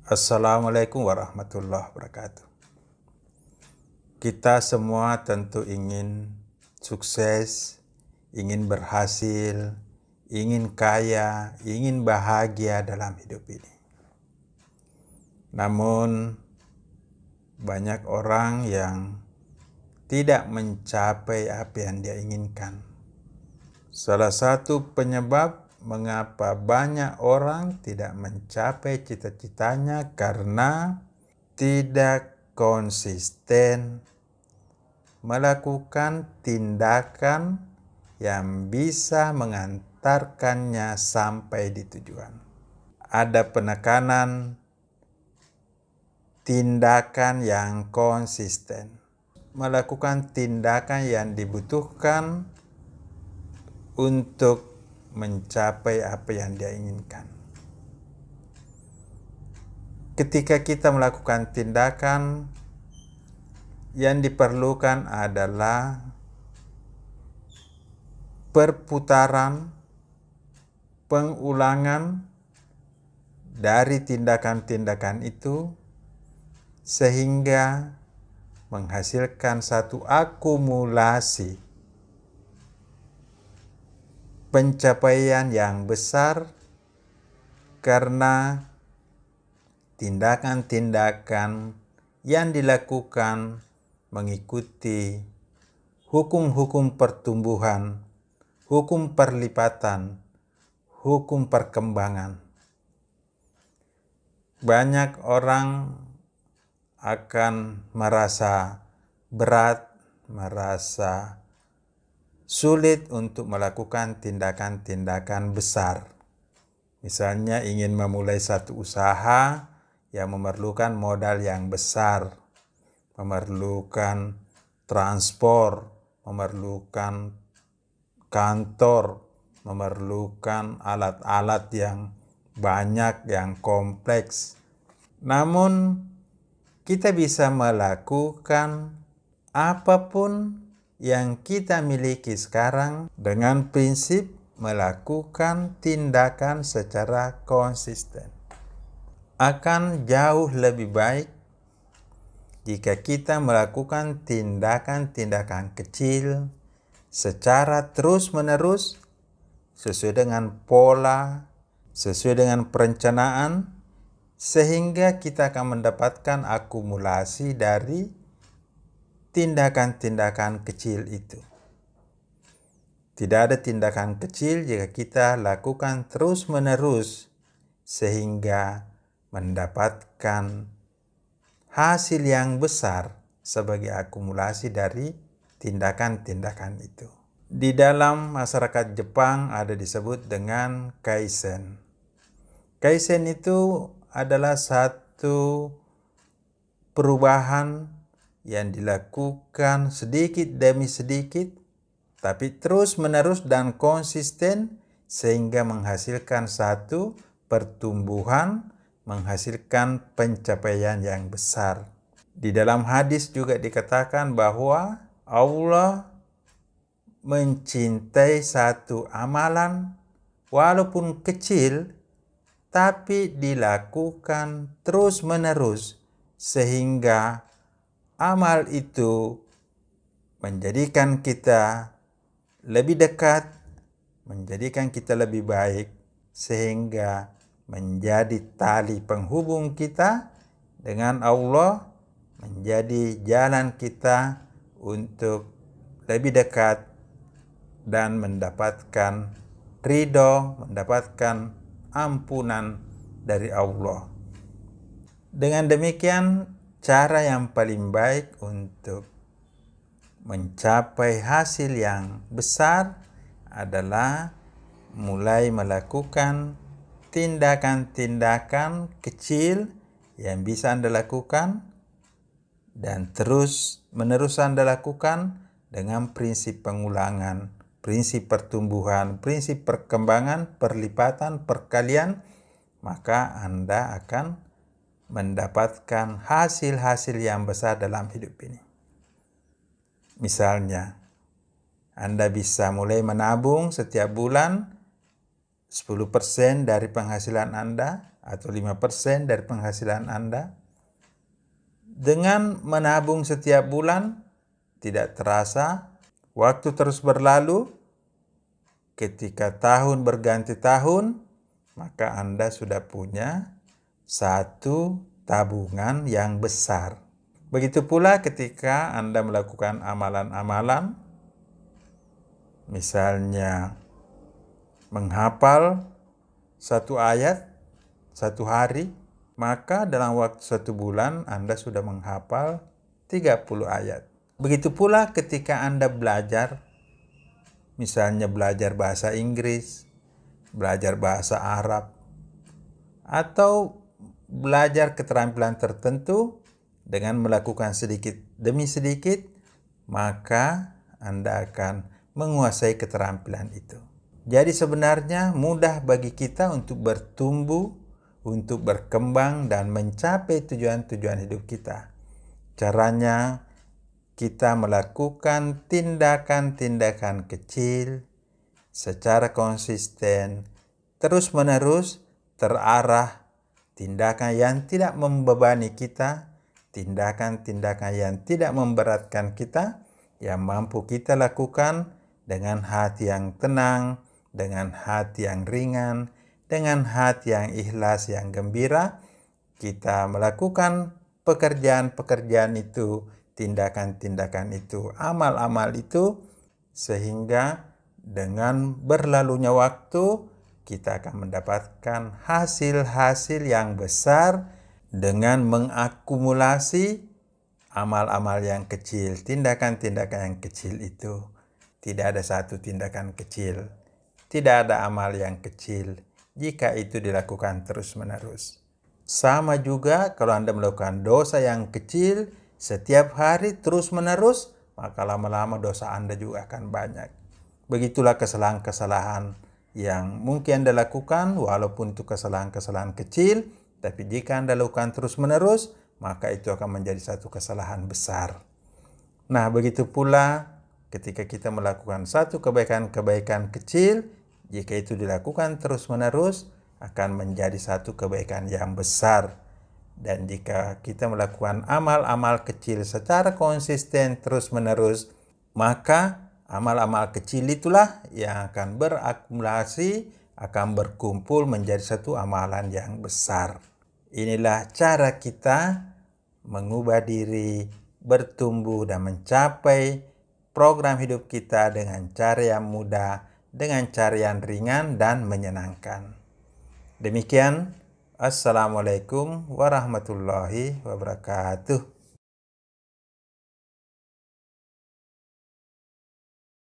Assalamualaikum warahmatullahi wabarakatuh. Kita semua tentu ingin sukses, ingin berhasil, ingin kaya, ingin bahagia dalam hidup ini. Namun banyak orang yang tidak mencapai apa yang dia inginkan. Salah satu penyebab mengapa banyak orang tidak mencapai cita-citanya karena tidak konsisten melakukan tindakan yang bisa mengantarkannya sampai di tujuan. Ada penekanan tindakan yang konsisten, melakukan tindakan yang dibutuhkan untuk mencapai apa yang dia inginkan. Ketika kita melakukan tindakan, yang diperlukan adalah perputaran, pengulangan dari tindakan-tindakan itu sehingga menghasilkan satu akumulasi pencapaian yang besar karena tindakan-tindakan yang dilakukan mengikuti hukum-hukum pertumbuhan, hukum perlipatan, hukum perkembangan. Banyak orang akan merasa berat, merasa sulit untuk melakukan tindakan-tindakan besar. Misalnya ingin memulai satu usaha yang memerlukan modal yang besar, memerlukan transport, memerlukan kantor, memerlukan alat-alat yang banyak, yang kompleks. Namun kita bisa melakukan apapun yang kita miliki sekarang dengan prinsip melakukan tindakan secara konsisten. Akan jauh lebih baik jika kita melakukan tindakan-tindakan kecil secara terus-menerus sesuai dengan pola, sesuai dengan perencanaan, sehingga kita akan mendapatkan akumulasi dari tindakan-tindakan kecil itu. Tidak ada tindakan kecil jika kita lakukan terus-menerus sehingga mendapatkan hasil yang besar sebagai akumulasi dari tindakan-tindakan itu. Di dalam masyarakat Jepang ada disebut dengan kaizen. Kaizen itu adalah satu perubahan yang dilakukan sedikit demi sedikit, tapi terus-menerus dan konsisten sehingga menghasilkan satu pertumbuhan, menghasilkan pencapaian yang besar. Di dalam hadis juga dikatakan bahwa Allah mencintai satu amalan walaupun kecil tapi dilakukan terus-menerus sehingga amal itu menjadikan kita lebih dekat, menjadikan kita lebih baik, sehingga menjadi tali penghubung kita dengan Allah, menjadi jalan kita untuk lebih dekat dan mendapatkan ridho, mendapatkan ampunan dari Allah. Dengan demikian, cara yang paling baik untuk mencapai hasil yang besar adalah mulai melakukan tindakan-tindakan kecil yang bisa Anda lakukan dan terus-menerus Anda lakukan dengan prinsip pengulangan, prinsip pertumbuhan, prinsip perkembangan, perlipatan, perkalian, maka Anda akan mendapatkan hasil-hasil yang besar dalam hidup ini. Misalnya, Anda bisa mulai menabung setiap bulan 10% dari penghasilan Anda atau 5% dari penghasilan Anda. Dengan menabung setiap bulan, tidak terasa, waktu terus berlalu, ketika tahun berganti tahun, maka Anda sudah punya satu tabungan yang besar. Begitu pula ketika Anda melakukan amalan-amalan, misalnya menghafal satu ayat satu hari, maka dalam waktu satu bulan Anda sudah menghafal 30 ayat. Begitu pula ketika Anda belajar, misalnya belajar bahasa Inggris, belajar bahasa Arab, atau belajar keterampilan tertentu dengan melakukan sedikit demi sedikit, maka Anda akan menguasai keterampilan itu. Jadi sebenarnya mudah bagi kita untuk bertumbuh, untuk berkembang dan mencapai tujuan-tujuan hidup kita. Caranya kita melakukan tindakan-tindakan kecil secara konsisten, terus-menerus, terarah, tindakan yang tidak membebani kita, tindakan-tindakan yang tidak memberatkan kita, yang mampu kita lakukan dengan hati yang tenang, dengan hati yang ringan, dengan hati yang ikhlas, yang gembira. Kita melakukan pekerjaan-pekerjaan itu, tindakan-tindakan itu, amal-amal itu, sehingga dengan berlalunya waktu kita akan mendapatkan hasil-hasil yang besar dengan mengakumulasi amal-amal yang kecil, tindakan-tindakan yang kecil itu. Tidak ada satu tindakan kecil, tidak ada amal yang kecil jika itu dilakukan terus-menerus. Sama juga kalau Anda melakukan dosa yang kecil setiap hari terus-menerus, maka lama-lama dosa Anda juga akan banyak. Begitulah kesalahan-kesalahan yang mungkin Anda lakukan, walaupun itu kesalahan-kesalahan kecil, tapi jika Anda lakukan terus-menerus, maka itu akan menjadi satu kesalahan besar. Nah, begitu pula ketika kita melakukan satu kebaikan-kebaikan kecil, jika itu dilakukan terus-menerus, akan menjadi satu kebaikan yang besar. Dan jika kita melakukan amal-amal kecil secara konsisten terus-menerus, maka amal-amal kecil itulah yang akan berakumulasi, akan berkumpul menjadi satu amalan yang besar. Inilah cara kita mengubah diri, bertumbuh dan mencapai program hidup kita dengan cara yang mudah, dengan cara yang ringan dan menyenangkan. Demikian, Assalamualaikum warahmatullahi wabarakatuh.